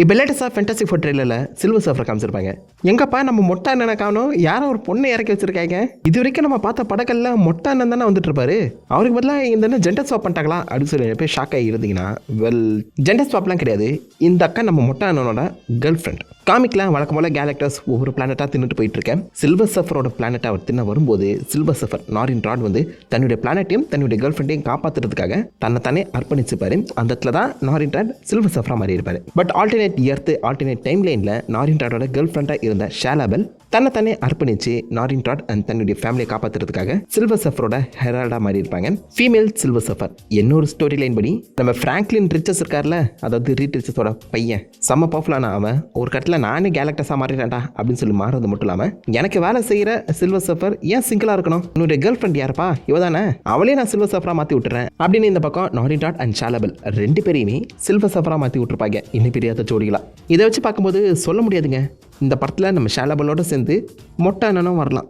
இப்போ லேட்டஸ்டாக fantastic four ட்ரெயிலரில் silver surfer காமிச்சிருப்பாங்க. எங்கப்பா நம்ம மொட்டை அண்ணனை காணோம், யாரோ ஒரு பொண்ணை இறக்கி வச்சிருக்காங்க. இது வரைக்கும் நம்ம பார்த்த படங்கள்ல மொட்டை அண்ணன் தானே வந்துட்டு இருப்பாரு. அவருக்கு பதிலாக இந்த ஜெண்டர் ஸ்வாப் பண்ணிட்டாங்களா அப்படின்னு சொல்லி போய் ஷாக் ஆகி இருந்தீங்கன்னா, வெல், ஜெண்டர் ஸ்வாப்லாம் கிடையாது. இந்த அக்கா நம்ம மொட்டை அண்ணனோட கேர்ள் ஃப்ரெண்ட். காமிக்லாம் வழக்கம் போல கேலக்டர்ஸ் ஒவ்வொரு பிளானட்டாக தின்னுட்டு போயிட்டு இருக்கேன். சில்வர் சர்ஃபரோட பிளானட்டை அவர் தின்ன வரும்போது சில்வர் சர்ஃபர் நாரின் ராட் வந்து தன்னுடைய பிளானட்டையும் தன்னுடைய கேர்ள் ஃப்ரெண்டையும் காப்பாற்றுறதுக்காக தன்னை அர்ப்பணிச்சுப்பாரு. அந்த இடத்துல தான் நாரின் ராட் சில்வர் சர்ஃபராக மாறி இருப்பாரு. But alternate earth alternate time லைனில் நாரின் ராடோட கேர்ள் ஃப்ரெண்டாக இருந்த ஷாலாபெல் தன்னை அர்ப்பணிச்சு நாரின் ராட் அண்ட் தன்னுடைய ஃபேமிலியை காப்பாற்றுறதுக்காக சில்வர் சர்ஃபரோட ஹெரால்டாக மாறி இருப்பாங்க. Female silver surfer. என்னொரு ஸ்டோரி லைன் படி நம்ம ஃப்ராங்க்லின் ரிச்சஸ் இருக்கார்ல, அதாவது ரீட் ரிச்சஸோட பையன், செம்ம பவர்ஃபுல்லான அவன் ஒரு கட்டத்தில் நானே கேலக்டஸாக மாறிட்டேன்டா அப்படின்னு சொல்லி மாறுறது மட்டும் இல்லாமல், எனக்கு வேலை செய்கிற சில்வர் சர்ஃபர் ஏன் சிங்கிளாக இருக்கணும், என்னுடைய கேர்ள் ஃப்ரெண்ட் யாருப்பா இவ தானே, அவளே நான் சில்வர் சர்ஃபராக மாற்றி விட்டுறேன் அப்படின்னு இந்த பக்கம் நாரின் ராட் அண்ட் ஷாலாபெல் ரெண்டு பேரையுமே சில்வர் சர்ஃபராக மாற்றி விட்டுருப்பாங்க. இன்னும் பெரியாத ஜோடிகளா. இதை வச்சு பார்க்கும்போது சொல்ல முடியாதுங்க, இந்த படத்தில் நம்ம ஷாலாபெல்லோட சேர்ந்து மொட்டை அண்ணனும் வரலாம்.